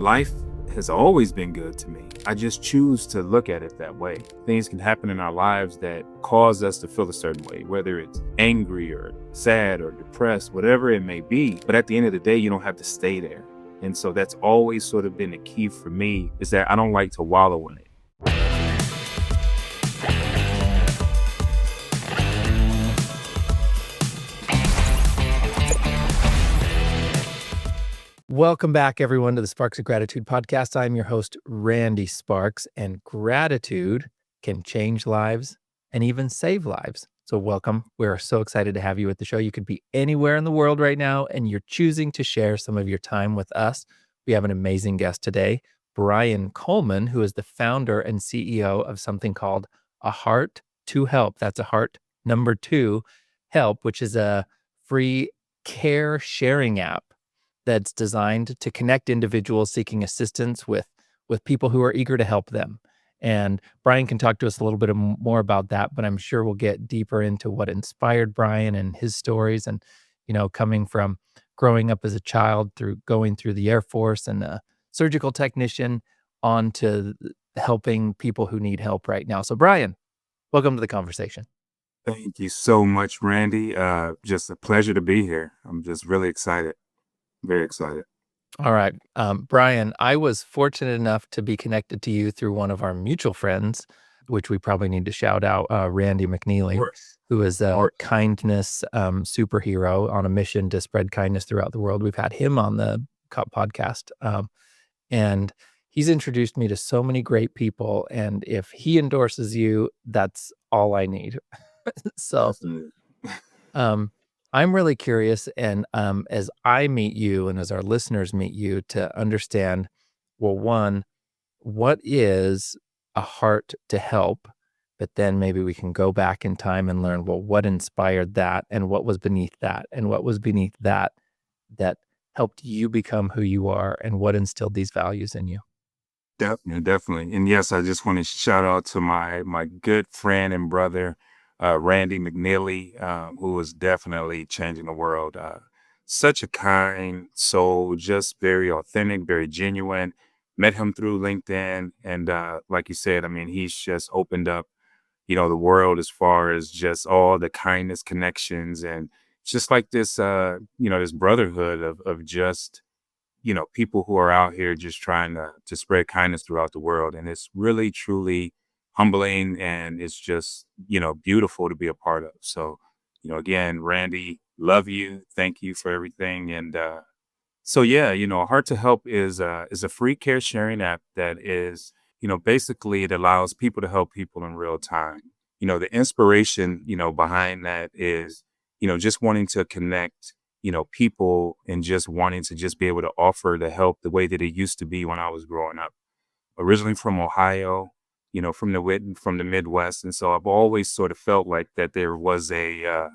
Life has always been good to me. I just choose to look at it that way. Things can happen in our lives that cause us to feel a certain way, whether it's angry or sad or depressed, whatever it may be. But at the end of the day, you don't have to stay there. And so that's always sort of been the key for me, is that I don't like to wallow in it. Welcome back, everyone, to the Sparks of Gratitude podcast. I'm your host, Randy Sparks, and gratitude can change lives and even save lives. So welcome. We're so excited to have you at the show. You could be anywhere in the world right now, and you're choosing to share some of your time with us. We have an amazing guest today, Brian Coleman, who is the founder and CEO of something called A Heart to Help. That's a heart number 2, Help, which is a free care sharing app that's designed to connect individuals seeking assistance with people who are eager to help them. And Brian can talk to us a little bit more about that, but I'm sure we'll get deeper into what inspired Brian and his stories and, coming from growing up as a child through going through the Air Force and a surgical technician on to helping people who need help right now. So Brian, welcome to the conversation. Thank you so much, Randy. Just a pleasure to be here. I'm just really excited. Very excited. All right. Brian, I was fortunate enough to be connected to you through one of our mutual friends, which we probably need to shout out, Randy McNeely, who is a kindness superhero on a mission to spread kindness throughout the world. We've had him on the podcast, and he's introduced me to so many great people. And if he endorses you, that's all I need. So, I'm really curious, and as I meet you and as our listeners meet you, to understand, well, one, what is a heart to help? But then maybe we can go back in time and learn, well, what inspired that and what was beneath that and what was beneath that that helped you become who you are and what instilled these values in you. Definitely. And yes, I just want to shout out to my good friend and brother, Randy McNeely, who is definitely changing the world. Such a kind soul, just very authentic, very genuine. Met him through LinkedIn. And like you said, I mean, he's just opened up, the world as far as just all the kindness connections. And just like this, this brotherhood of just, people who are out here just trying to spread kindness throughout the world. And it's really, truly humbling, and it's just, beautiful to be a part of. So, again, Randy, love you. Thank you for everything. And so, yeah, Heart to Help is a free care sharing app that is, basically it allows people to help people in real time. The inspiration, behind that is, just wanting to connect people and just wanting to just be able to offer the help the way that it used to be when I was growing up. Originally from Ohio, from the Midwest, and so I've always sort of felt like that there was a,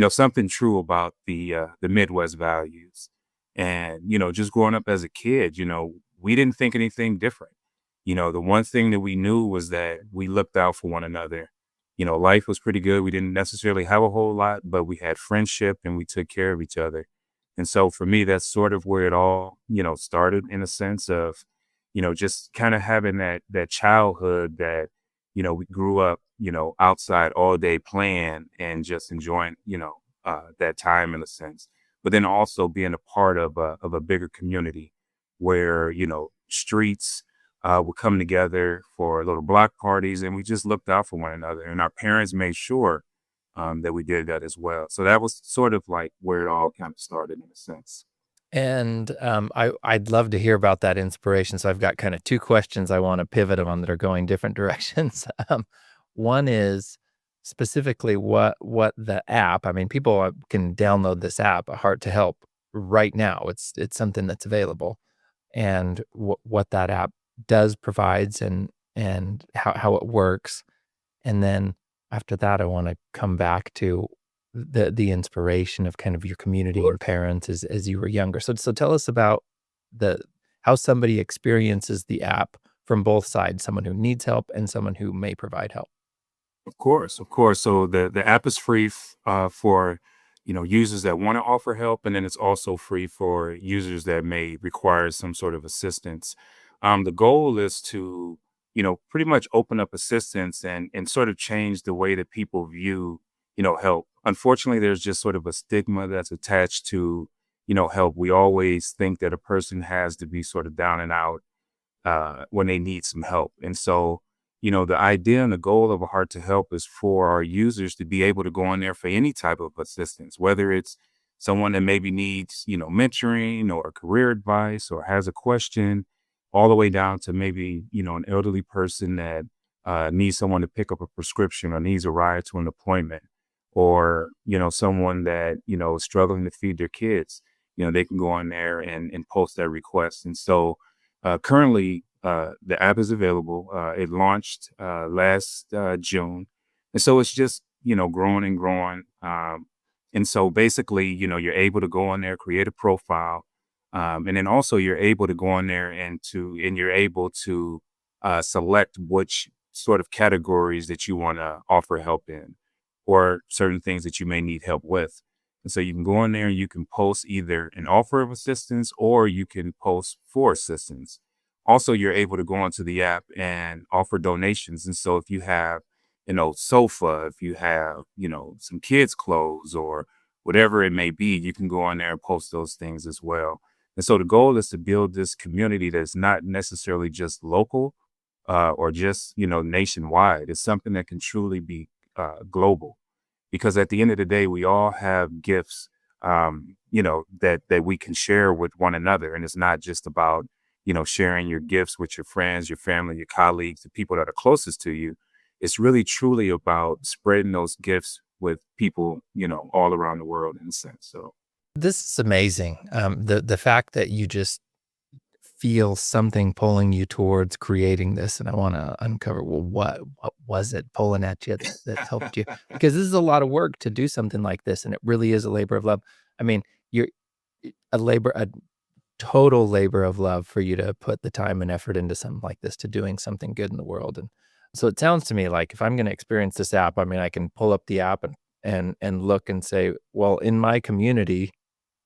something true about the Midwest values, and just growing up as a kid, we didn't think anything different. The one thing that we knew was that we looked out for one another. Life was pretty good. We didn't necessarily have a whole lot, but we had friendship and we took care of each other. And so for me, that's sort of where it all, started, in a sense of, just kind of having that childhood that, we grew up, outside all day playing and just enjoying, that time, in a sense. But then also being a part of a bigger community where, streets would come together for little block parties, and we just looked out for one another. And our parents made sure that we did that as well. So that was sort of like where it all kind of started, in a sense. And I'd love to hear about that inspiration. So I've got kind of 2 questions I want to pivot on that are going different directions. One is specifically what the app. I mean, people can download this app, A Heart to Help, right now. It's something that's available, and what that app does, provides, and how it works. And then after that, I want to come back to the inspiration of kind of your community and parents as you were younger. So tell us about the how somebody experiences the app from both sides, someone who needs help and someone who may provide help. Of course, of course. So the app is free for users that want to offer help, and then it's also free for users that may require some sort of assistance. The goal is to, pretty much open up assistance and sort of change the way that people view, help. Unfortunately, there's just sort of a stigma that's attached to, help. We always think that a person has to be sort of down and out when they need some help. And so, the idea and the goal of a Heart to Help is for our users to be able to go on there for any type of assistance, whether it's someone that maybe needs, mentoring or career advice or has a question, all the way down to maybe, an elderly person that needs someone to pick up a prescription or needs a ride to an appointment, or, someone that, is struggling to feed their kids. They can go on there and post that request. And so, currently, the app is available. It launched last June, and so it's just growing and growing. And so basically, you're able to go on there, create a profile, and then also you're able to go on there and you're able to select which sort of categories that you want to offer help in, or certain things that you may need help with. And so you can go in there and you can post either an offer of assistance or you can post for assistance. Also, you're able to go onto the app and offer donations. And so if you have, sofa, if you have, some kids' clothes or whatever it may be, you can go on there and post those things as well. And so the goal is to build this community that's not necessarily just local or just, nationwide. It's something that can truly be global, because at the end of the day, we all have gifts, that we can share with one another, and it's not just about sharing your gifts with your friends, your family, your colleagues, the people that are closest to you. It's really truly about spreading those gifts with people, all around the world in a sense. So This is amazing. The fact that you just feel something pulling you towards creating this, and I wanna uncover, well, what was it pulling at you that helped you? Because this is a lot of work to do something like this, and it really is a labor of love. I mean, you're a total labor of love for you to put the time and effort into something like this, to doing something good in the world. And so it sounds to me like if I'm gonna experience this app, I mean, I can pull up the app and look and say, well, in my community,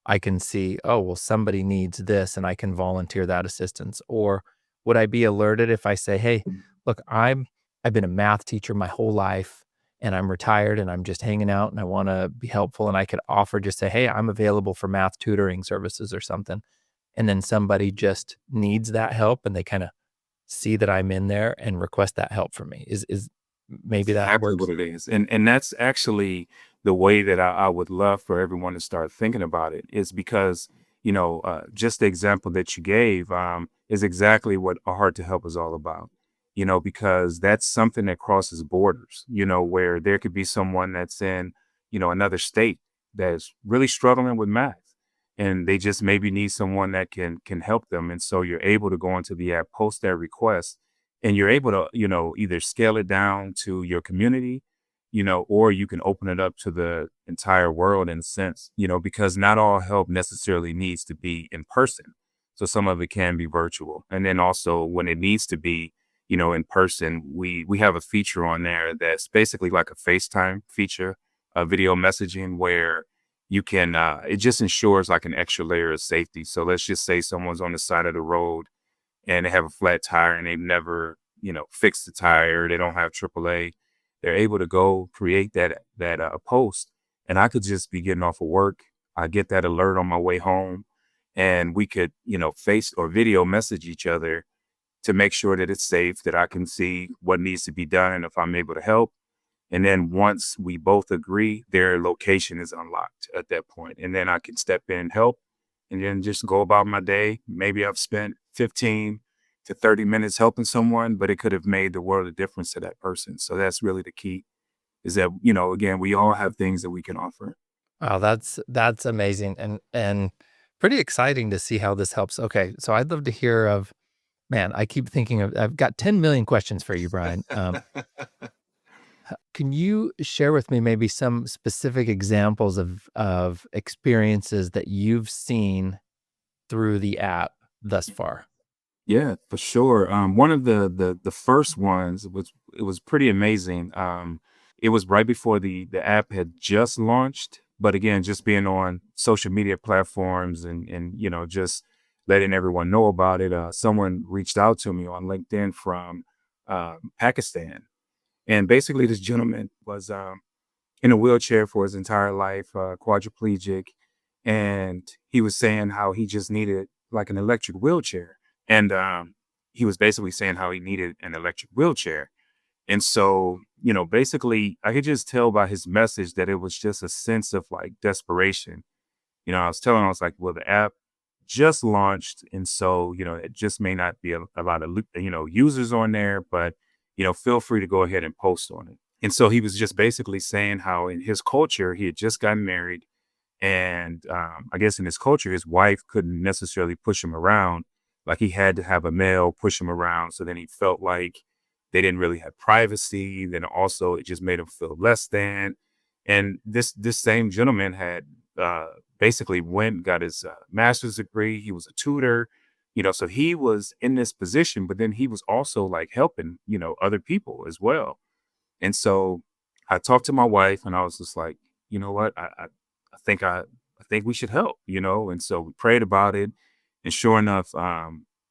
I can see, oh, well, somebody needs this and I can volunteer that assistance. Or would I be alerted if I say, hey, look, I've been a math teacher my whole life and I'm retired and I'm just hanging out and I want to be helpful, and I could offer, just say, hey, I'm available for math tutoring services or something. And then somebody just needs that help and they kind of see that I'm in there and request that help from me. Is maybe that exactly what works? it is. And that's actually the way that I would love for everyone to start thinking about it, is because, just the example that you gave is exactly what a Heart to Help is all about. Because that's something that crosses borders, where there could be someone that's in, another state that's really struggling with math. And they just maybe need someone that can help them. And so you're able to go into the app, post that request, and you're able to, either scale it down to your community, or you can open it up to the entire world in a sense, because not all help necessarily needs to be in person. So some of it can be virtual. And then also when it needs to be, in person, we have a feature on there that's basically like a FaceTime feature, video messaging, where you can it just ensures like an extra layer of safety. So let's just say someone's on the side of the road and they have a flat tire and they've never, fixed the tire. They don't have AAA. They're able to go create that post, and I could just be getting off of work. I get that alert on my way home, and we could, face or video message each other to make sure that it's safe, that I can see what needs to be done, and if I'm able to help. And then once we both agree, their location is unlocked at that point. And then I can step in and help and then just go about my day. Maybe I've spent 15 to 30 minutes helping someone, but it could have made the world of difference to that person. So that's really the key, is that, again, we all have things that we can offer. Wow, that's amazing and pretty exciting to see how this helps. Okay, so I'd love to hear of, man, I keep thinking of, I've got 10 million questions for you, Brian. Can you share with me maybe some specific examples of experiences that you've seen through the app thus far? Yeah, for sure. One of the first ones was, it was pretty amazing. It was right before the app had just launched, But again, just being on social media platforms and just letting everyone know about it. Someone reached out to me on LinkedIn from Pakistan, and basically this gentleman was in a wheelchair for his entire life, quadriplegic, and he was saying how he just needed like an electric wheelchair, and he was basically saying how he needed an electric wheelchair. And so, basically, I could just tell by his message that it was just a sense of like desperation. I was telling him, I was like, well, the app just launched. And so, it just may not be a lot of, users on there, but, feel free to go ahead and post on it. And so he was just basically saying how in his culture, he had just gotten married. And I guess in his culture, his wife couldn't necessarily push him around. Like he had to have a male push him around. So then he felt like they didn't really have privacy. Then also it just made him feel less than. And this same gentleman had basically went got his master's degree. He was a tutor, so he was in this position, but then he was also like helping, other people as well. And so I talked to my wife and I was just like, you know what? I think we should help, And so we prayed about it. And sure enough,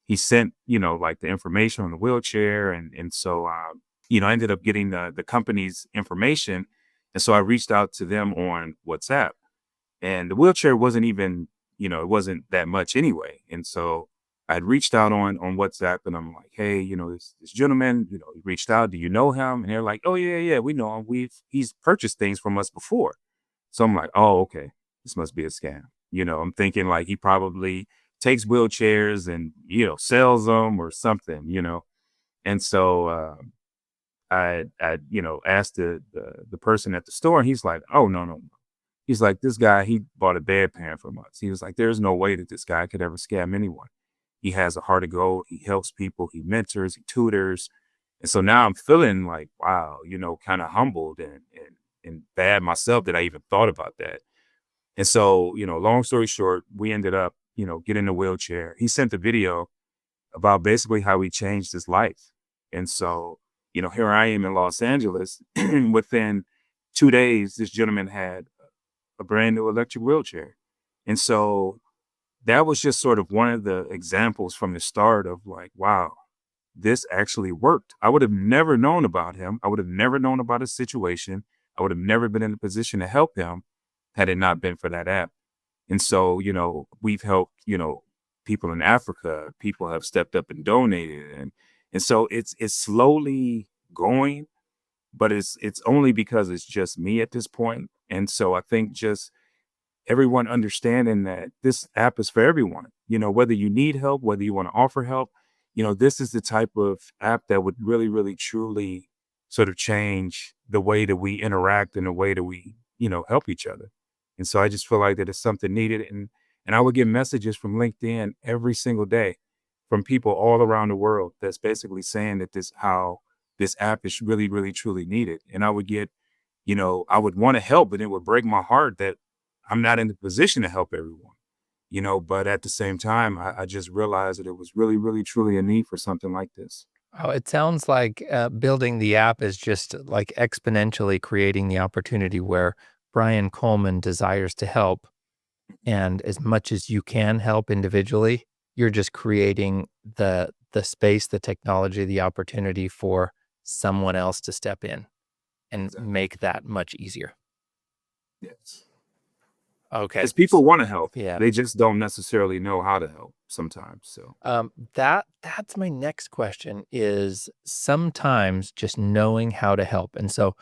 he sent, like the information on the wheelchair. And so I ended up getting the company's information. And so I reached out to them on WhatsApp. And the wheelchair wasn't even, it wasn't that much anyway. And so I'd reached out on WhatsApp and I'm like, hey, this gentleman, he reached out. Do you know him? And they're like, oh yeah, yeah, we know him. He's purchased things from us before. So I'm like, oh, okay. This must be a scam. I'm thinking like he probably takes wheelchairs and, sells them or something. And so I asked the person at the store and he's like, oh, no, no. He's like, this guy, he bought a bedpan from us. He was like, there's no way that this guy could ever scam anyone. He has a heart of gold. He helps people. He mentors. He tutors. And so now I'm feeling like, wow, kind of humbled and bad myself that I even thought about that. And so, long story short, we ended up, getting a wheelchair. He sent a video about basically how he changed his life. And so, here I am in Los Angeles. Within 2 days, this gentleman had a brand new electric wheelchair. And so that was just sort of one of the examples from the start of like, wow, this actually worked. I would have never known about him. I would have never known about his situation. I would have never been in a position to help him had it not been for that app. And so, we've helped, people in Africa, people have stepped up and donated. And so it's slowly going, but it's only because it's just me at this point. And so I think just everyone understanding that this app is for everyone, whether you need help, whether you want to offer help, this is the type of app that would really, really, truly sort of change the way that we interact and the way that we, help each other. And so I just feel like that it's something needed. And I would get messages from LinkedIn every single day from people all around the world that's basically saying that this app is really, really, truly needed. And I would get, I would want to help, but it would break my heart that I'm not in the position to help everyone, but at the same time, I just realized that it was really, really, truly a need for something like this. Oh, it sounds like, building the app is just, like, exponentially creating the opportunity where Brian Coleman desires to help, and as much as you can help individually, you're just creating the space, the technology, the opportunity for someone else to step in and Exactly. make that much easier. Yes. Okay. Because people want to help. Yeah. They just don't necessarily know how to help sometimes. So That's my next question is sometimes just knowing how to help. And so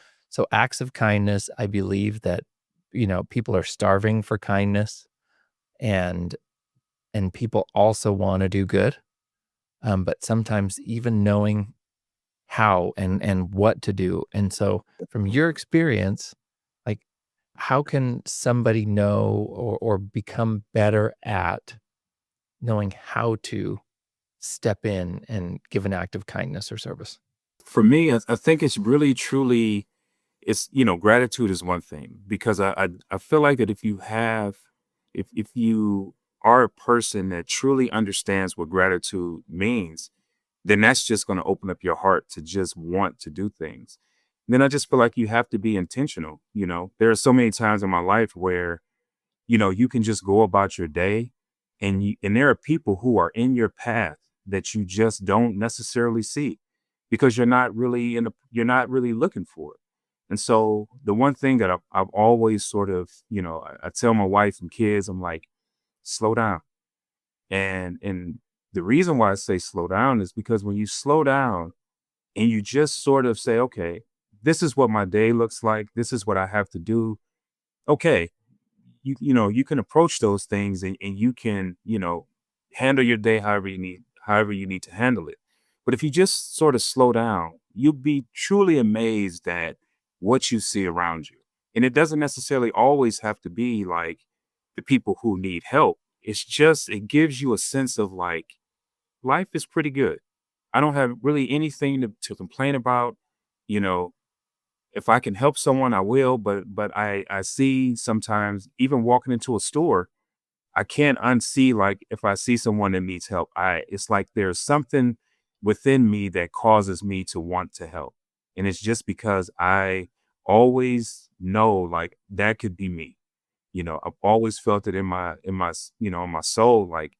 acts of kindness, I believe that, people are starving for kindness and people also want to do good. But sometimes even knowing how and what to do. And so from your experience, like how can somebody know or become better at knowing how to step in and give an act of kindness or service? for me, I think it's really, truly, it's, gratitude is one thing because I feel like that if you are a person that truly understands what gratitude means, then that's just going to open up your heart to just want to do things. then I just feel like you have to be intentional. There are so many times in my life where, you can just go about your day, and there are people who are in your path that you just don't necessarily see because you're not really looking for it. And so the one thing that I've always sort of, I tell my wife and kids, I'm like, slow down. And the reason why I say slow down is because when you slow down and you just sort of say, okay, this is what my day looks like, this is what I have to do. Okay, you can approach those things, and you can, handle your day however you need to handle it. But if you just sort of slow down, you'll be truly amazed at what you see around you. And it doesn't necessarily always have to be like the people who need help. It gives you a sense of like life is pretty good. I don't have really anything to complain about. You know, if I can help someone, I will. But I see sometimes even walking into a store, I can't unsee like if I see someone that needs help. It's like there's something within me that causes me to want to help. And it's just because I always know like that could be me. I've always felt it in my soul, like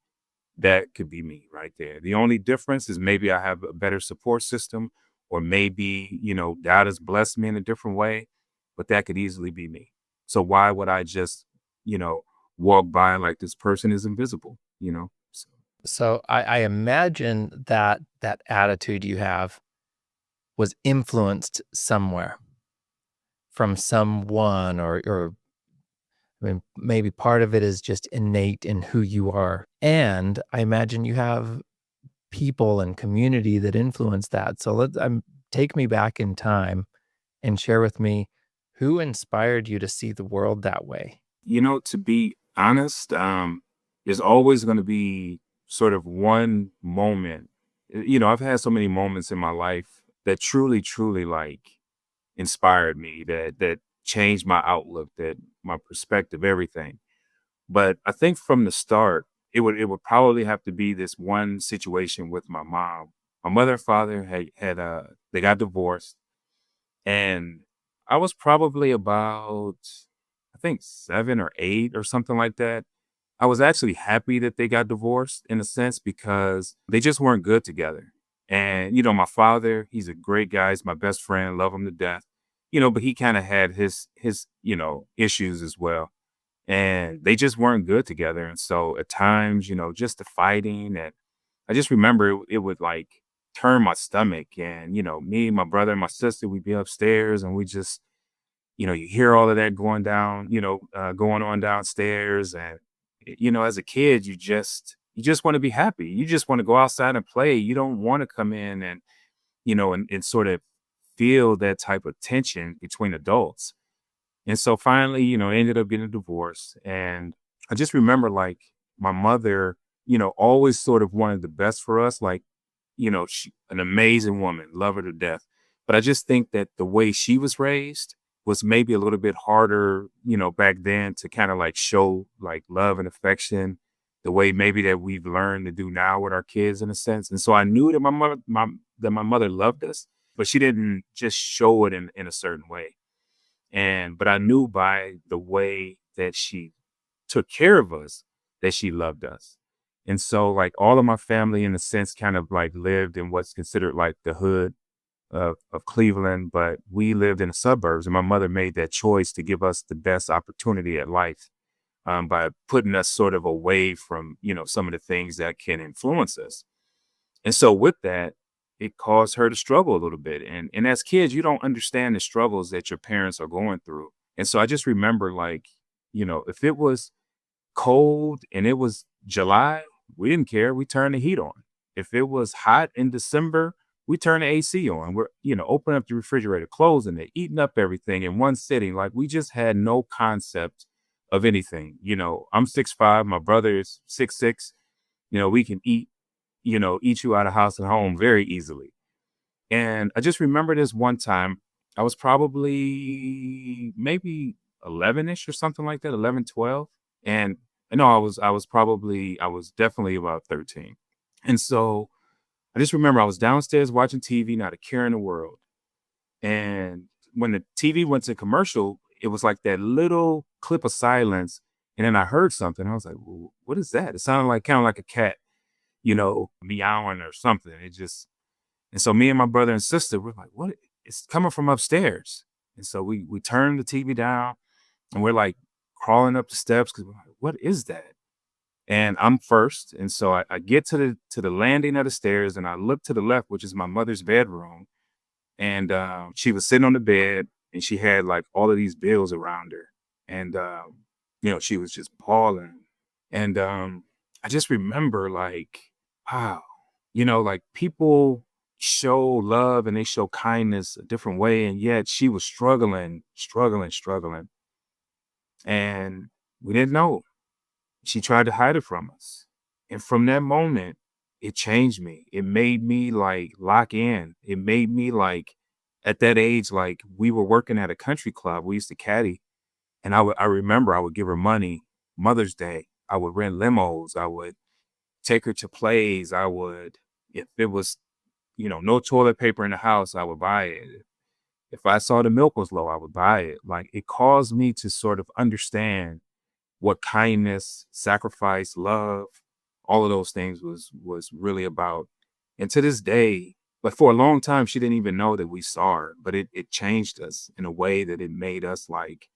that could be me right there. The only difference is maybe I have a better support system, or maybe, God has blessed me in a different way, but that could easily be me. So why would I just, you know, walk by like this person is invisible? So, So I imagine that that attitude you have was influenced somewhere from someone, or I mean, maybe part of it is just innate in who you are. And I imagine you have people and community that influence that. So take me back in time and share with me who inspired you to see the world that way. to be honest, there's always going to be sort of one moment. I've had so many moments in my life that truly, truly like inspired me, that changed my outlook, that my perspective, everything. But I think from the start, it would probably have to be this one situation with my mom. My mother and father they got divorced, and I was probably about, I think, 7 or 8 or something like that. I was actually happy that they got divorced in a sense because they just weren't good together. And my father, he's a great guy. He's my best friend. Love him to death. But he kind of had his issues as well, and they just weren't good together. And so at times, just the fighting, and I just remember it would like turn my stomach. And me, my brother, and my sister, we'd be upstairs, and we just, you hear all of that going on downstairs. And as a kid, you just want to be happy. You just want to go outside and play. You don't want to come in and and sort of feel that type of tension between adults. And so finally, ended up getting a divorce. And I just remember like my mother, always sort of wanted the best for us. Like, she an amazing woman, love her to death. But I just think that the way she was raised was maybe a little bit harder, back then, to kind of like show like love and affection the way maybe that we've learned to do now with our kids in a sense. And so I knew that my mother loved us, but she didn't just show it in a certain way. But I knew by the way that she took care of us that she loved us. And so like all of my family in a sense kind of like lived in what's considered like the hood of Cleveland, but we lived in the suburbs, and my mother made that choice to give us the best opportunity at life, by putting us sort of away from, some of the things that can influence us. And so with that, it caused her to struggle a little bit. And as kids, you don't understand the struggles that your parents are going through. And so I just remember like, if it was cold and it was July, we didn't care. We turned the heat on. If it was hot in December, we turned the AC on. We're, open up the refrigerator, closing it, eating up everything in one sitting. Like we just had no concept of anything. I'm 6'5", my brother is 6'6". We can eat you out of house and home very easily. And I just remember this one time, I was probably maybe 11ish or something like that, 11, 12. And no, I was definitely about 13. And so I just remember I was downstairs watching TV, not a care in the world. And when the TV went to commercial, it was like that little clip of silence, and then I heard something. I was like, "Well, what is that?" It sounded like kind of like a cat, meowing or something. It just and so me and my brother and sister were like, "What? It's coming from upstairs." And so we turned the TV down and we're like crawling up the steps because we're like, "What is that?" And I'm first, and so I get to the landing of the stairs, and I look to the left, which is my mother's bedroom, and she was sitting on the bed, and she had like all of these bills around her, and she was just bawling, and I just remember like, wow, like people show love and they show kindness a different way, and yet she was struggling, struggling, struggling, and we didn't know. She tried to hide it from us. And from that moment, it changed me. It made me like lock in. It made me like at that age, like we were working at a country club. We used to caddy. And I remember I would give her money Mother's Day. I would rent limos. I would take her to plays. I would, if it was, no toilet paper in the house, I would buy it. If I saw the milk was low, I would buy it. Like it caused me to sort of understand what kindness, sacrifice, love, all of those things was really about. And to this day, but for a long time, she didn't even know that we saw her, but it changed us in a way that it made us like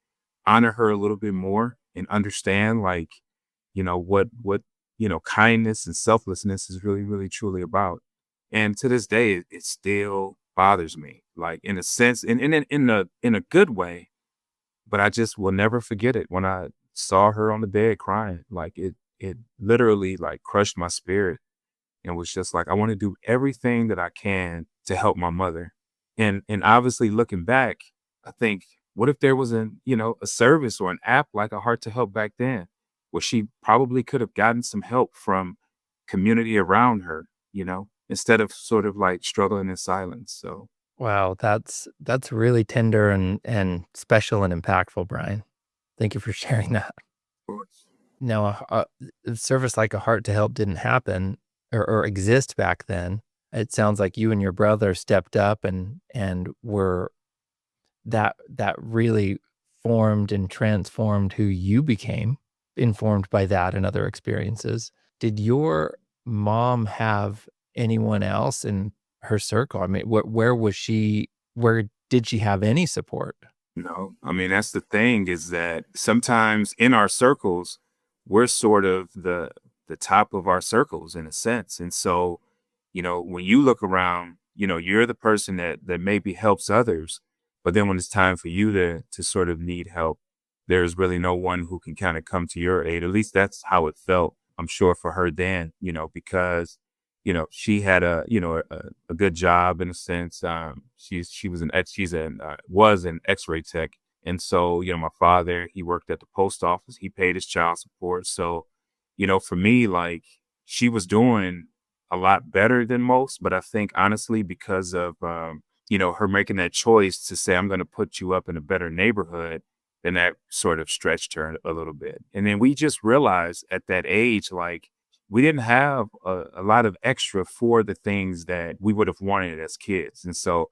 honor her a little bit more and understand like, what kindness and selflessness is really, really truly about. And to this day, it still bothers me, like in a sense, in a good way, but I just will never forget it when I saw her on the bed crying. Like it literally like crushed my spirit and was just like, I want to do everything that I can to help my mother. And obviously looking back, I think, what if there was a service or an app like a Heart to Help back then, where she probably could have gotten some help from community around her, instead of sort of like struggling in silence. So Wow, that's really tender and special and impactful, Brian. Thank you for sharing that. Now, a service like a Heart to Help didn't happen or exist back then. It sounds like you and your brother stepped up and were that really formed and transformed who you became, informed by that and other experiences. Did your mom have anyone else in her circle? I mean, where was she? Where did she have any support? no, I mean, that's the thing is that sometimes in our circles, we're sort of the top of our circles in a sense. And so, when you look around, you're the person that maybe helps others, but then when it's time for you to sort of need help, there's really no one who can kind of come to your aid. At least that's how it felt, I'm sure, for her then, because she had a good job in a sense. She was was an X-ray tech, and so my father, he worked at the post office. He paid his child support. So, for me, like she was doing a lot better than most. But I think honestly, because of her making that choice to say, "I'm going to put you up in a better neighborhood," then that sort of stretched her a little bit. And then we just realized at that age, like we didn't have a lot of extra for the things that we would have wanted as kids. And so,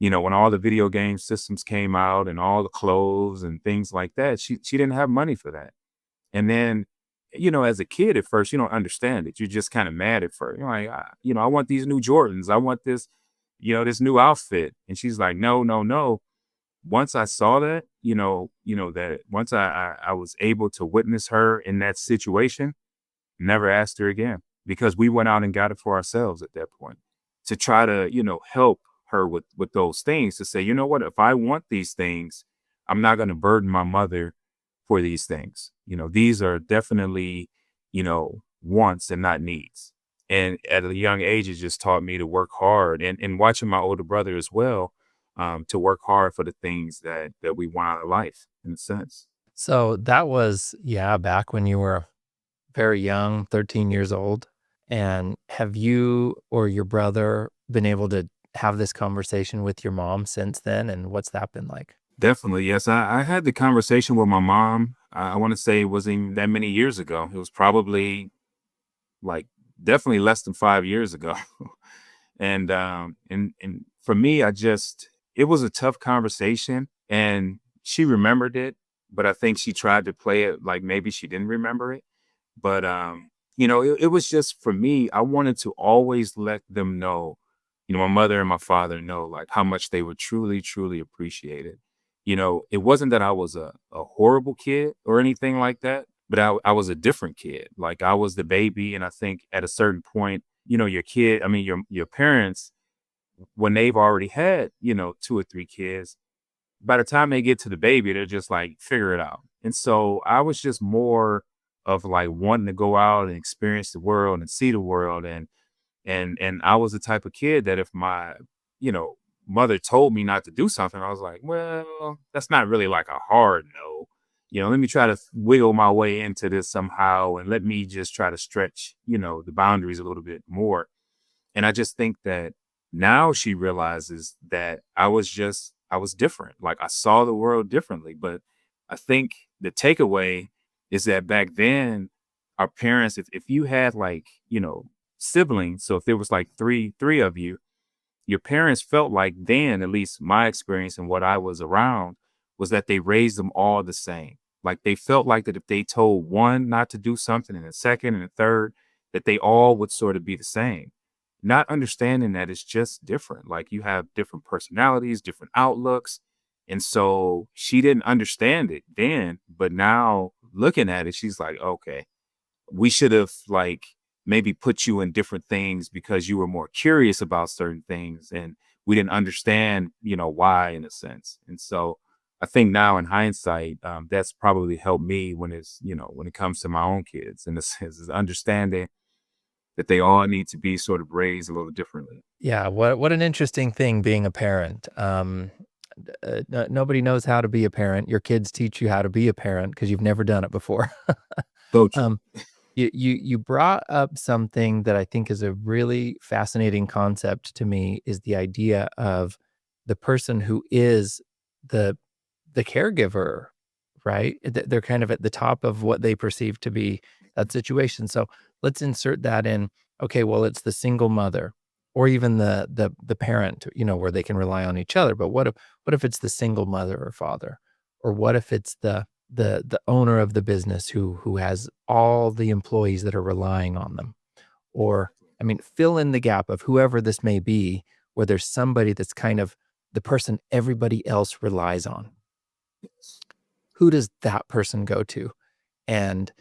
when all the video game systems came out and all the clothes and things like that, she didn't have money for that. And then, as a kid at first, you don't understand it. You're just kind of mad at first. You're like, I want these new Jordans. I want this, this new outfit. And she's like, no, no, no. Once I saw that, that once I was able to witness her in that situation, never asked her again because we went out and got it for ourselves at that point to try to, help her with those things to say, you know what, if I want these things, I'm not going to burden my mother for these things. These are definitely, wants and not needs. And at a young age, it just taught me to work hard and watching my older brother as well, to work hard for the things that we want out of life in a sense. So that was, yeah, back when you were very young, 13 years old. And have you or your brother been able to have this conversation with your mom since then? And what's that been like? Definitely, yes. I had the conversation with my mom. I want to say it wasn't even that many years ago. It was probably like definitely less than 5 years ago. And for me, it was a tough conversation, and she remembered it, but I think she tried to play it like maybe she didn't remember it. But, it was just for me, I wanted to always let them know, my mother and my father know, like, how much they were truly, truly appreciated. It wasn't that I was a horrible kid or anything like that, but I was a different kid. Like, I was the baby, and I think at a certain point, your kid I mean, your parents, when they've already had, 2 or 3 kids, by the time they get to the baby, they're just like, figure it out. And so I was just more of like wanting to go out and experience the world and see the world. And I was the type of kid that if my, you know, mother told me not to do something, I was like, well, that's not really like a hard no. Let me try to wiggle my way into this somehow and let me just try to stretch, the boundaries a little bit more. And I just think that now she realizes that I was different. Like I saw the world differently. But I think the takeaway is that back then, our parents, if you had like, siblings, so if there was like three of you, your parents felt like then, at least my experience and what I was around, was that they raised them all the same. Like they felt like that if they told one not to do something and a second and a third, that they all would sort of be the same. Not understanding that it's just different. Like you have different personalities, different outlooks. And so she didn't understand it then, but now looking at it, she's like, okay, we should have like maybe put you in different things because you were more curious about certain things and we didn't understand, why in a sense. And so I think now in hindsight, that's probably helped me when it comes to my own kids in a sense is understanding that they all need to be sort of raised a little differently. Yeah, what an interesting thing being a parent. Nobody knows how to be a parent. Your kids teach you how to be a parent because you've never done it before. So true. Um, you brought up something that I think is a really fascinating concept to me is the idea of the person who is the the caregiver, right? They're kind of at the top of what they perceive to be that situation. So let's insert that in. Okay, well, it's the single mother or even the parent, where they can rely on each other. But what if it's the single mother or father? Or what if it's the owner of the business who has all the employees that are relying on them? Or I mean, fill in the gap of whoever this may be, where there's somebody that's kind of the person everybody else relies on. Who does that person go to? And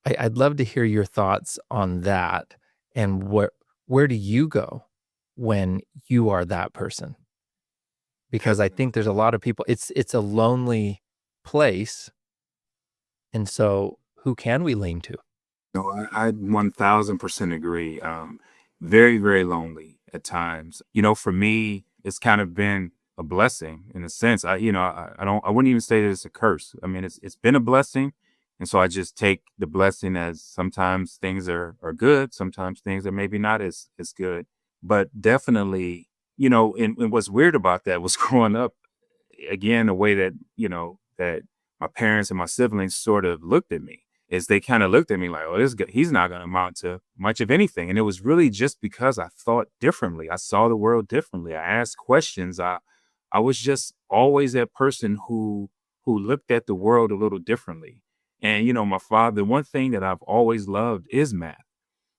I'd love to hear your thoughts on that. And where do you go when you are that person? Because I think there's a lot of people. It's a lonely place, and so who can we lean to? No, I 1000% agree. Very, very lonely at times. For me, it's kind of been a blessing in a sense. I wouldn't even say that it's a curse. I mean, it's been a blessing. And so I just take the blessing as sometimes things are good, sometimes things are maybe not as good. But definitely, and what's weird about that was growing up again, the way that, that my parents and my siblings sort of looked at me is they kind of looked at me like, oh, this guy, he's not going to amount to much of anything. And it was really just because I thought differently. I saw the world differently. I asked questions. I was just always that person who looked at the world a little differently. And, my father, one thing that I've always loved is math.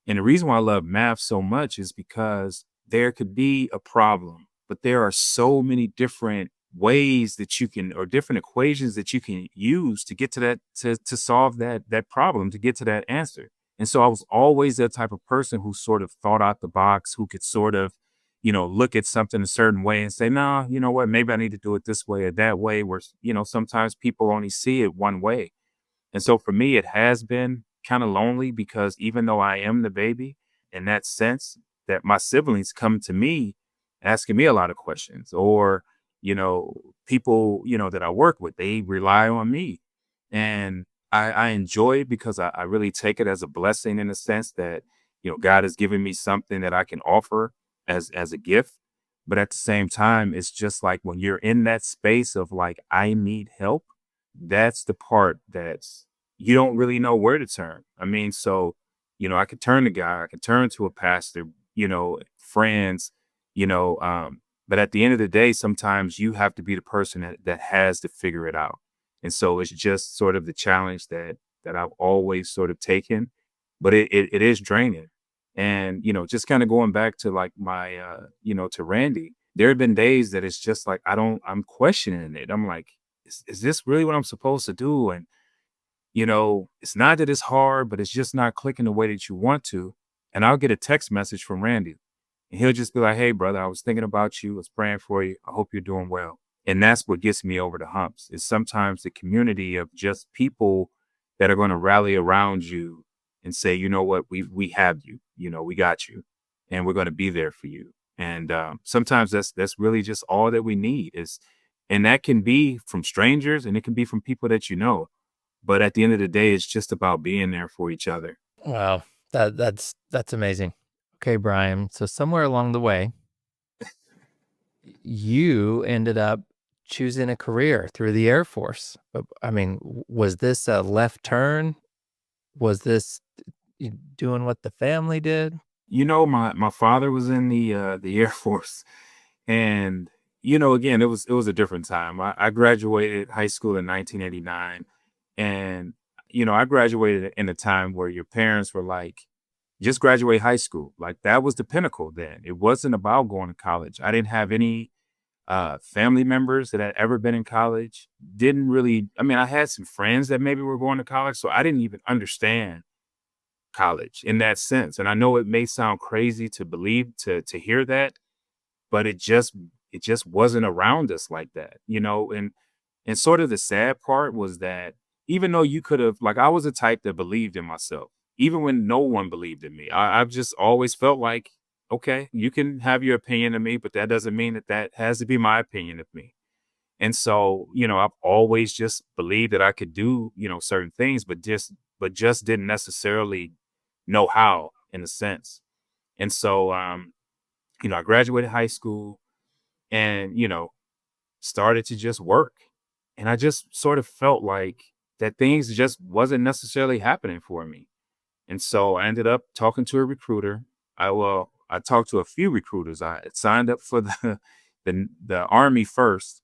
And the reason why I love math so much is because there could be a problem, but there are so many different ways that you can or different equations that you can use to get to that to solve that problem, to get to that answer. And so I was always that type of person who sort of thought out the box, who could sort of, look at something a certain way and say, nah, you know what, maybe I need to do it this way or that way, where, sometimes people only see it one way. And so for me, it has been kind of lonely because even though I am the baby, in that sense, that my siblings come to me asking me a lot of questions, or, people, that I work with, they rely on me. And I enjoy it because I really take it as a blessing in a sense that, God has given me something that I can offer as a gift. But at the same time, it's just like when you're in that space of like, I need help, that's the part that's you don't really know where to turn. I mean, so, I could turn to God, I could turn to a pastor, friends, you know, um, But at the end of the day, sometimes you have to be the person that has to figure it out. And so it's just sort of the challenge that I've always sort of taken, but it is draining. And, just kind of going back to like my to Randy, there have been days that it's just like I'm questioning it. I'm like, is this really what I'm supposed to do? And it's not that it's hard, but it's just not clicking the way that you want to. And I'll get a text message from Randy and he'll just be like, "Hey, brother, I was thinking about you. I was praying for you. I hope you're doing well." And that's what gets me over the humps is sometimes the community of just people that are going to rally around you and say, you know what, we have you, we got you, and we're going to be there for you. And sometimes that's really just all that we need is, and that can be from strangers and it can be from people that you know. But at the end of the day, it's just about being there for each other. Wow, that's amazing. Okay, Brian. So somewhere along the way, you ended up choosing a career through the Air Force. But I mean, was this a left turn? Was this doing what the family did? My father was in the Air Force, and again, it was a different time. I graduated high school in 1989, and I graduated in a time where your parents were like, just graduate high school. Like that was the pinnacle then. It wasn't about going to college. I didn't have any family members that had ever been in college. Didn't really, I mean, I had some friends that maybe were going to college, so I didn't even understand college in that sense. And I know it may sound crazy to believe to hear that, but it just wasn't around us like that, and sort of the sad part was that even though you could have, like, I was a type that believed in myself, even when no one believed in me. I've just always felt like, okay, you can have your opinion of me, but that doesn't mean that that has to be my opinion of me. And so, I've always just believed that I could do, certain things, but just didn't necessarily know how in a sense. And so, I graduated high school and, started to just work. And I just sort of felt like that things just wasn't necessarily happening for me. And so I ended up talking to a recruiter. I talked to a few recruiters. I had signed up for the the army first,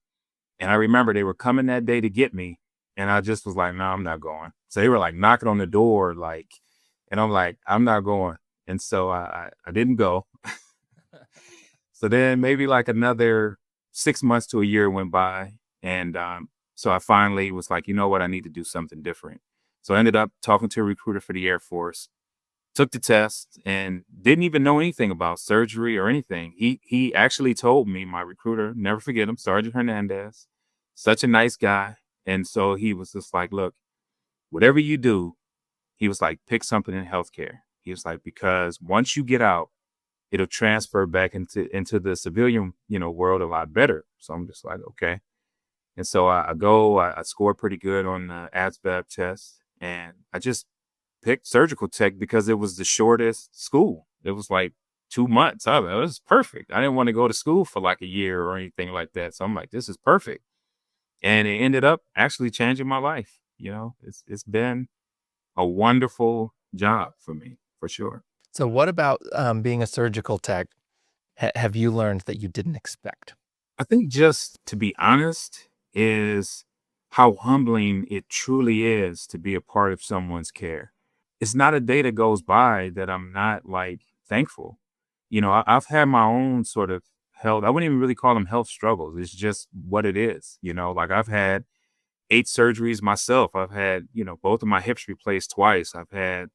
and I remember they were coming that day to get me, and I just was like, "No, I'm not going." So they were like knocking on the door, like, and I'm like, "I'm not going." And so I didn't go. So then maybe like another 6 months to a year went by. And so I finally was like, you know what? I need to do something different. So I ended up talking to a recruiter for the Air Force, took the test, and didn't even know anything about surgery or anything. He actually told me, my recruiter, never forget him, Sergeant Hernandez, such a nice guy. And so he was just like, look, whatever you do, he was like, pick something in healthcare. He was like, because once you get out, it'll transfer back into the civilian, world a lot better. So I'm just like, okay. And so I scored pretty good on the ASVAB test, and I just picked surgical tech because it was the shortest school. It was like 2 months. It was perfect. I didn't want to go to school for like a year or anything like that. So I'm like, this is perfect. And it ended up actually changing my life. It's been a wonderful job for me, for sure. So what about being a surgical tech have you learned that you didn't expect? I think just to be honest is how humbling it truly is to be a part of someone's care. It's not a day that goes by that I'm not like thankful. I've had my own sort of health. I wouldn't even really call them health struggles. It's just what it is. Like I've had 8 surgeries myself. I've had, both of my hips replaced twice. I've had,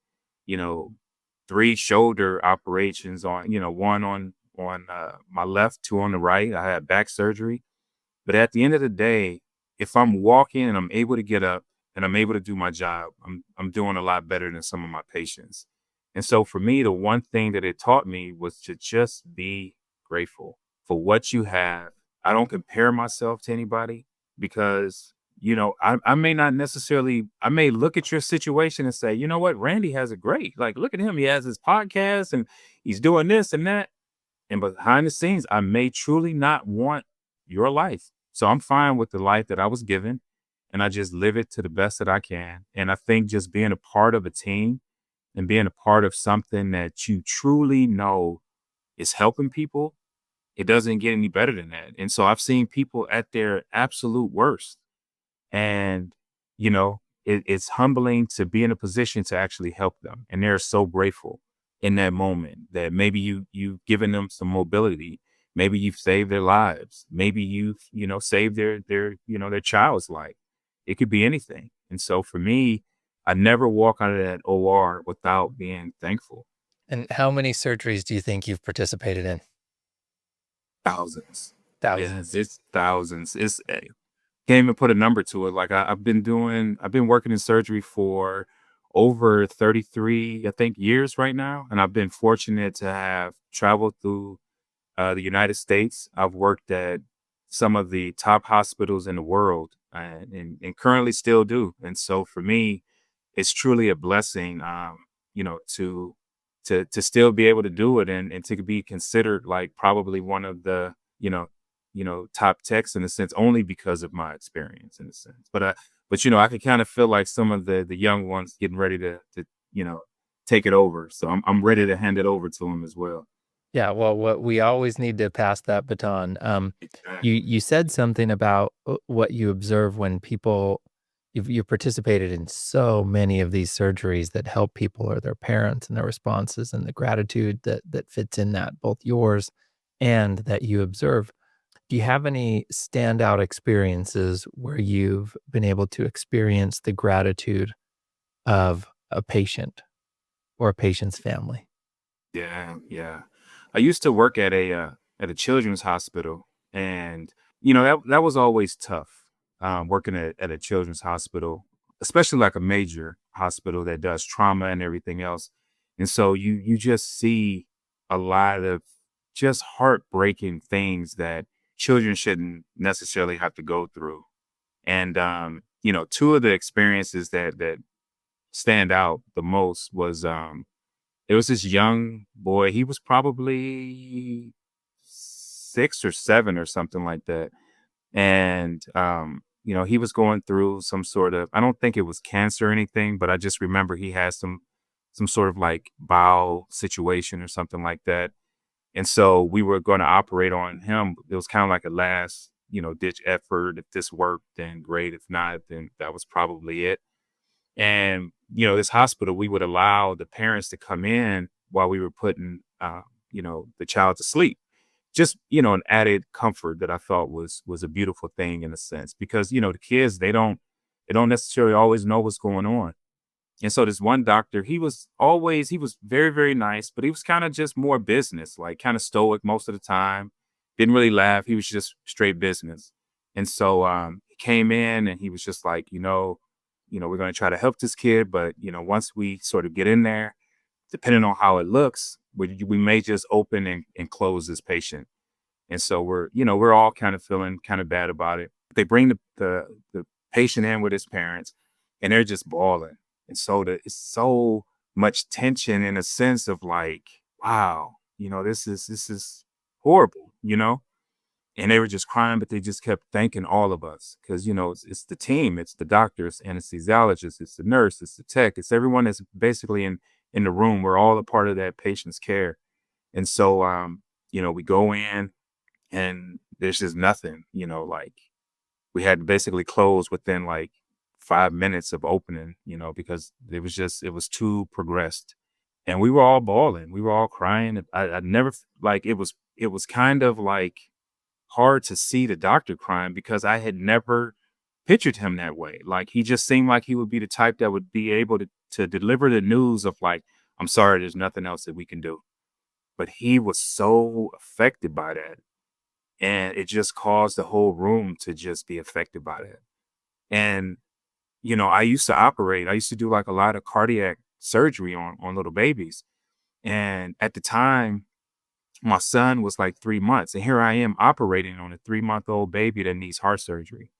you know, 3 shoulder operations on, one on my left, 2 on the right. I had back surgery. But at the end of the day, if I'm walking and I'm able to get up and I'm able to do my job, I'm doing a lot better than some of my patients. And so for me, the one thing that it taught me was to just be grateful for what you have. I don't compare myself to anybody because, I may not necessarily, I may look at your situation and say, you know what, Randy has it great. Like, look at him. He has his podcast and he's doing this and that. And behind the scenes, I may truly not want your life. So I'm fine with the life that I was given and I just live it to the best that I can. And I think just being a part of a team and being a part of something that you truly know is helping people it doesn't get any better than that. And so I've seen people at their absolute worst. And, it's humbling to be in a position to actually help them. And they're so grateful in that moment that maybe you've given them some mobility. Maybe you've saved their lives. Maybe you've, saved their child's life. It could be anything. And so for me, I never walk out of that OR without being thankful. And how many surgeries do you think you've participated in? Thousands. Yes, Thousands. it's thousands. Can't even put a number to it. Like I've been working in surgery for over 33, I think, years right now. And I've been fortunate to have traveled through the United States. I've worked at some of the top hospitals in the world and currently still do. And so for me, it's truly a blessing, to still be able to do it and to be considered like probably one of the, top techs in a sense, only because of my experience in a sense. But I could kind of feel like some of the young ones getting ready to you know take it over. So I'm ready to hand it over to them as well. Yeah, well, what we always need to pass that baton. Exactly. You said something about what you observe when people you participated in so many of these surgeries that help people or their parents and their responses and the gratitude that fits in that, both yours and that you observe. Do you have any standout experiences where you've been able to experience the gratitude of a patient or a patient's family? Yeah, yeah. I used to work at a children's hospital, and that was always tough. Working at a children's hospital, especially like a major hospital that does trauma and everything else. And so you just see a lot of just heartbreaking things that children shouldn't necessarily have to go through. And two of the experiences that stand out the most was there was this young boy, he was probably 6 or 7 or something like that, and, he was going through some sort of, I don't think it was cancer or anything, but I just remember he had some sort of, like, bowel situation or something like that, and so we were gonna operate on him. It was kinda like a last, ditch effort. If this worked, then great. If not, then that was probably it. And, this hospital, we would allow the parents to come in while we were putting, the child to sleep. Just, an added comfort that I thought was a beautiful thing in a sense because, the kids, they don't necessarily always know what's going on. And so this one doctor, he was very, very nice, but he was kind of just more business, like kind of stoic most of the time. Didn't really laugh. He was just straight business. And so he came in and he was just like, we're going to try to help this kid, but once we sort of get in there, depending on how it looks, we may just open and close this patient. And so we're all kind of feeling kind of bad about it. They bring the patient in with his parents and they're just bawling. And so it's so much tension in a sense of like, wow, this is horrible. And they were just crying, but they just kept thanking all of us because it's the team, it's the doctors, anesthesiologists, it's the nurse, it's the tech, it's everyone that's basically in the room. We're all a part of that patient's care. And so we go in and there's just nothing, like we had to basically close within like 5 minutes of opening, because it was too progressed. And we were all bawling. We were all crying. I never like it was kind of like hard to see the doctor crying because I had never pictured him that way. Like he just seemed like he would be the type that would be able to deliver the news of like, I'm sorry, there's nothing else that we can do. But he was so affected by that. And it just caused the whole room to just be affected by that. And, I used to do like a lot of cardiac surgery on little babies. And at the time, my son was like 3 months. And here I am operating on a 3-month-old baby that needs heart surgery.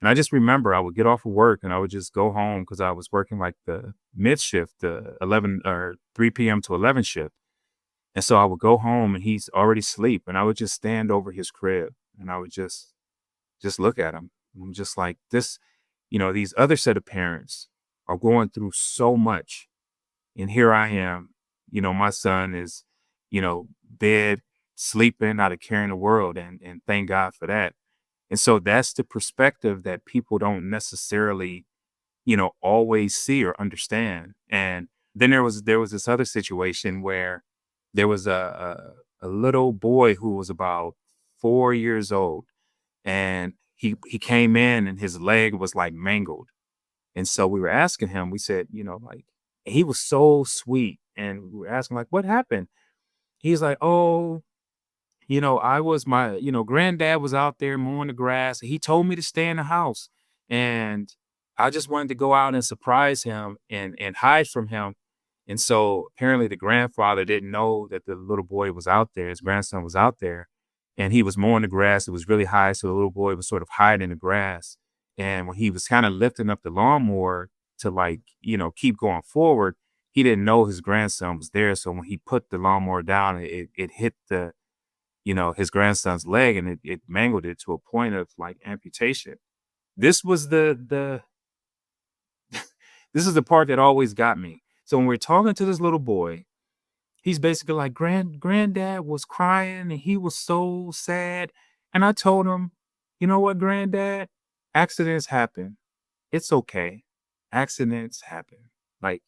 And I just remember I would get off of work and I would just go home because I was working like the mid shift, the 11 or 3 p.m. to 11 shift. And so I would go home and he's already asleep and I would just stand over his crib and I would just look at him. I'm just like this, these other set of parents are going through so much. And here I am, my son is, bed sleeping, out of caring the world, and thank God for that. And so that's the perspective that people don't necessarily, always see or understand. And then there was this other situation where there was a little boy who was about 4 years old, and he came in and his leg was like mangled. And so we were asking him, we said, like, he was so sweet, and we were asking like, what happened? He's like, oh, I was my, granddad was out there mowing the grass. He told me to stay in the house. And I just wanted to go out and surprise him and hide from him. And so apparently the grandfather didn't know that the little boy was out there. His grandson was out there and he was mowing the grass. It was really high. So the little boy was sort of hiding in the grass. And when he was kind of lifting up the lawnmower to like, keep going forward, he didn't know his grandson was there. So when he put the lawnmower down, it hit his grandson's leg and it mangled it to a point of like amputation. This was the this is the part that always got me. So when we're talking to this little boy, he's basically like, Granddad was crying and he was so sad. And I told him, you know what, Granddad? Accidents happen. It's okay. Accidents happen. Like,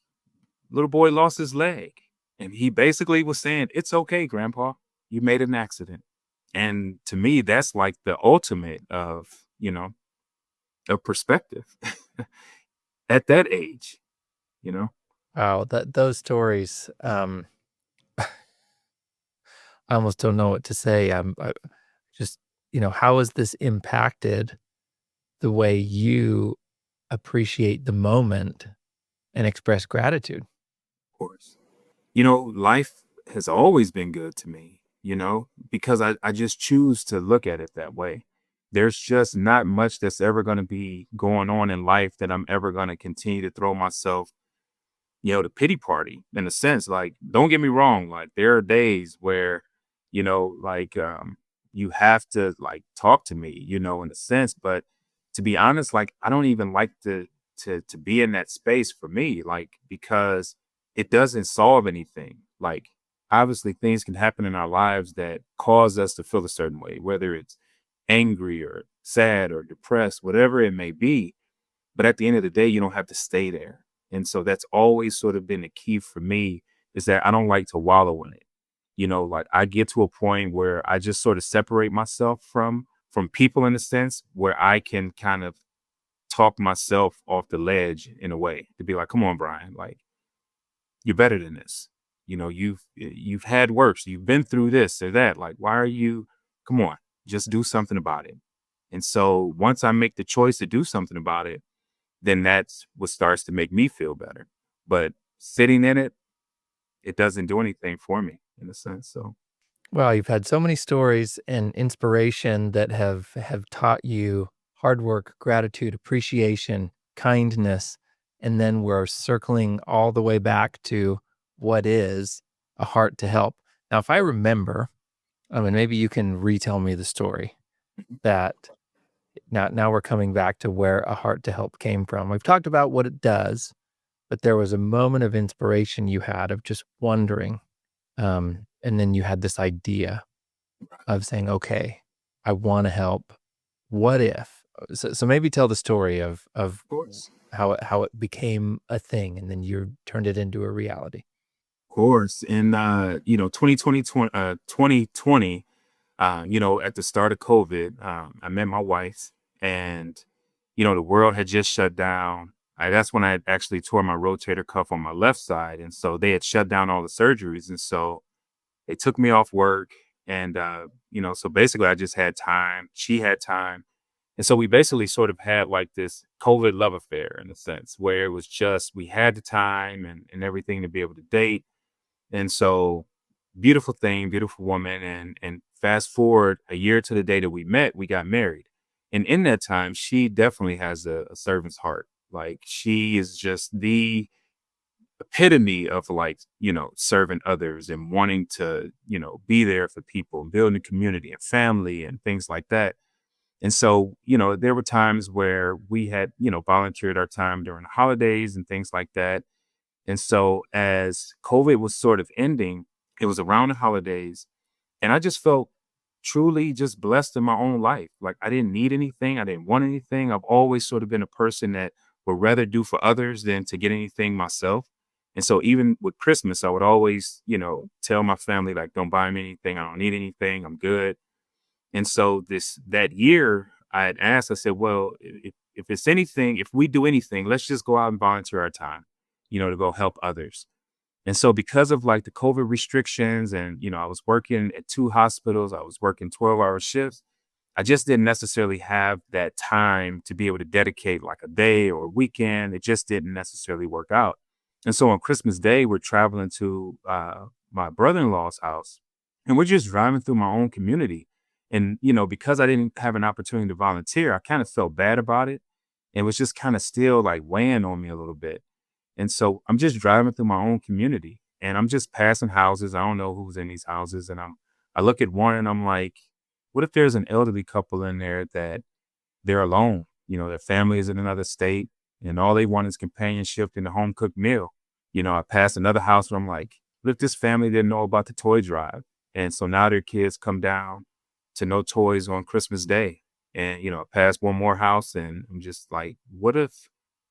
little boy lost his leg. And he basically was saying, it's okay, Grandpa. You made an accident. And to me, that's like the ultimate of, a perspective at that age, you know? Wow, those stories, I almost don't know what to say. Just, how has this impacted the way you appreciate the moment and express gratitude? Of course. Life has always been good to me, because I just choose to look at it that way. There's just not much that's ever going to be going on in life that I'm ever going to continue to throw myself the pity party in a sense. Like, don't get me wrong, like there are days where, like you have to like talk to me, in a sense. But to be honest, like I don't even like to be in that space for me, like, because it doesn't solve anything. Like obviously things can happen in our lives that cause us to feel a certain way, whether it's angry or sad or depressed, whatever it may be. But at the end of the day, you don't have to stay there. And so that's always sort of been the key for me is that I don't like to wallow in it. Like I get to a point where I just sort of separate myself from people in a sense where I can kind of talk myself off the ledge in a way to be like, come on, Brian, like you're better than this. You've had worse. You've been through this or that. Like, why are you come on, just do something about it. And so once I make the choice to do something about it, then that's what starts to make me feel better. But sitting in it, it doesn't do anything for me in a sense. So, Well, you've had so many stories and inspiration that have taught you hard work, gratitude, appreciation, kindness, and then we're circling all the way back to what is a heart to help. Now, if I remember, I mean, maybe you can retell me the story mhm, that now we're coming back to where a heart to help came from. We've talked about what it does, but there was a moment of inspiration you had of just wondering, and then you had this idea of saying, "Okay, I wanna help. What if?" So maybe tell the story of of course. how it became a thing, and then you turned it into a reality. Of course. In 2020, at the start of COVID, I met my wife and the world had just shut down. That's when I had actually tore my rotator cuff on my left side. And so they had shut down all the surgeries. And so they took me off work. And, so basically I just had time. She had time. And so we basically sort of had like this COVID love affair in a sense where it was just we had the time and everything to be able to date. And so beautiful thing, beautiful woman. And fast forward a year to the day that we met, we got married. And in that time, she definitely has a servant's heart. Like she is just the epitome of like, serving others and wanting to, be there for people, building a community and family and things like that. And so, there were times where we had, volunteered our time during the holidays and things like that. And so as COVID was sort of ending, it was around the holidays And I just felt truly just blessed in my own life. Like I didn't need anything. I didn't want anything. I've always sort of been a person that would rather do for others than to get anything myself. And so even with Christmas, I would always, tell my family, like, don't buy me anything. I don't need anything. I'm good. And so that year I had asked, I said, well, if it's anything, if we do anything, let's just go out and volunteer our time, to go help others. And so because of like the COVID restrictions and, I was working at 2 hospitals, I was working 12-hour shifts. I just didn't necessarily have that time to be able to dedicate like a day or a weekend. It just didn't necessarily work out. And so on Christmas Day, we're traveling to my brother-in-law's house and we're just driving through my own community. And, because I didn't have an opportunity to volunteer, I kind of felt bad about it. It was just kind of still like weighing on me a little bit. And so I'm just driving through my own community and I'm just passing houses. I don't know who's in these houses. And I look at one and I'm like, what if there's an elderly couple in there that they're alone? Their family is in another state and all they want is companionship and a home cooked meal. I passed another house where I'm like, what if this family didn't know about the toy drive? And so now their kids come down to no toys on Christmas Day. And, I passed one more house and I'm just like, what if,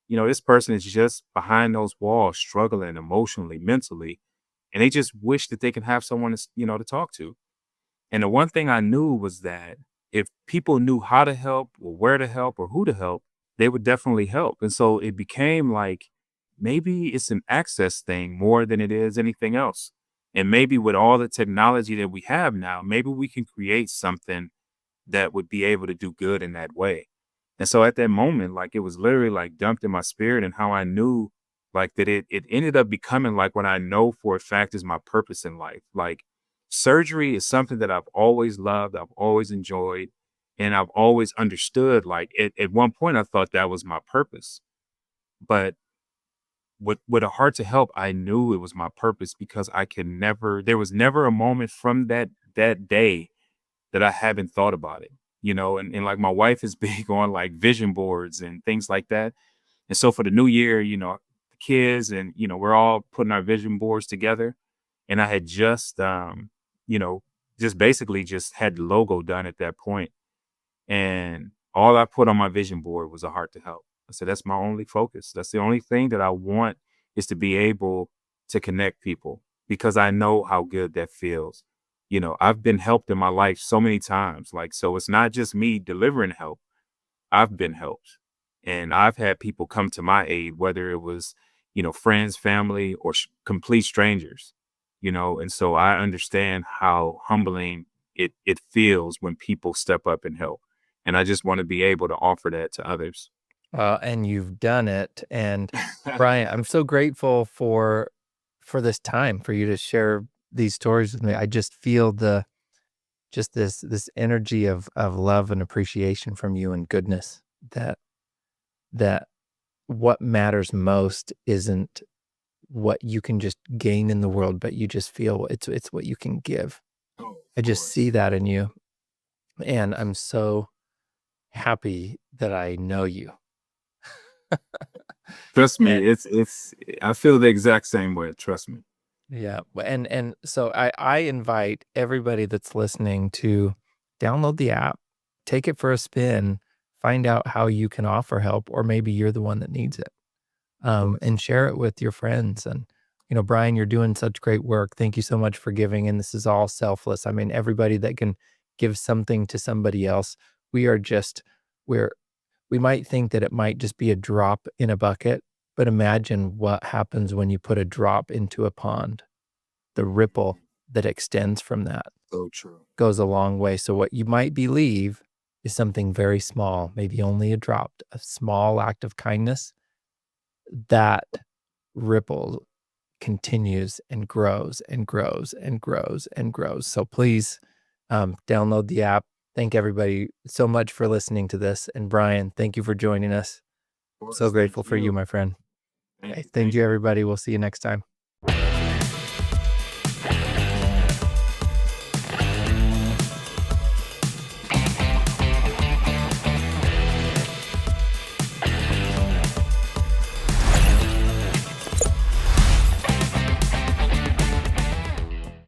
this person is just behind those walls, struggling emotionally, mentally, and they just wish that they could have someone to talk to. And the one thing I knew was that if people knew how to help or where to help or who to help, they would definitely help. And so it became like maybe it's an access thing more than it is anything else. And maybe with all the technology that we have now, maybe we can create something that would be able to do good in that way. And so at that moment, like it was literally like dumped in my spirit and how I knew like that it ended up becoming like what I know for a fact is my purpose in life. Like surgery is something that I've always loved, I've always enjoyed, and I've always understood. Like at one point I thought that was my purpose. But with a heart to help, I knew it was my purpose because there was never a moment from that day that I haven't thought about it, and like my wife is big on like vision boards and things like that. And so for the new year, the kids and, we're all putting our vision boards together. And I had you know, just basically just had the logo done at that point. And all I put on my vision board was a heart to help. I said, that's my only focus. That's the only thing that I want is to be able to connect people because I know how good that feels. I've been helped in my life so many times. Like, so it's not just me delivering help. I've been helped. And I've had people come to my aid, whether it was, friends, family, or complete strangers, and so I understand how humbling it feels when people step up and help. And I just want to be able to offer that to others. And you've done it. And Brian, I'm so grateful for this time for you to share these stories with me. I just feel this energy of love and appreciation from you and goodness that that what matters most isn't what you can just gain in the world, but you just feel it's what you can give. Oh, I of just see course. that in you, and I'm so happy that I know you. Trust And me, it's I feel the exact same way. Trust me. yeah, and so I invite everybody that's listening to download the app, take it for a spin, find out how you can offer help, or maybe you're the one that needs it. Of course. And share it with your friends. And, Brian, you're doing such great work. Thank you so much for giving. And this is all selfless. I mean, everybody that can give something to somebody else, we are just, we're, we might think that it might just be a drop in a bucket, but imagine what happens when you put a drop into a pond. The ripple Mhm. that extends from that So true. goes a long way. So, what you might believe is something very small, maybe only a drop, a small act of kindness that ripple continues and grows and grows and grows and grows. So please download the app. Thank everybody so much for listening to this. And Brian, thank you for joining us. Of So course. Thank grateful for you, you. my friend. Thank Okay, you. thank Thank you, you. everybody. We'll see you next time.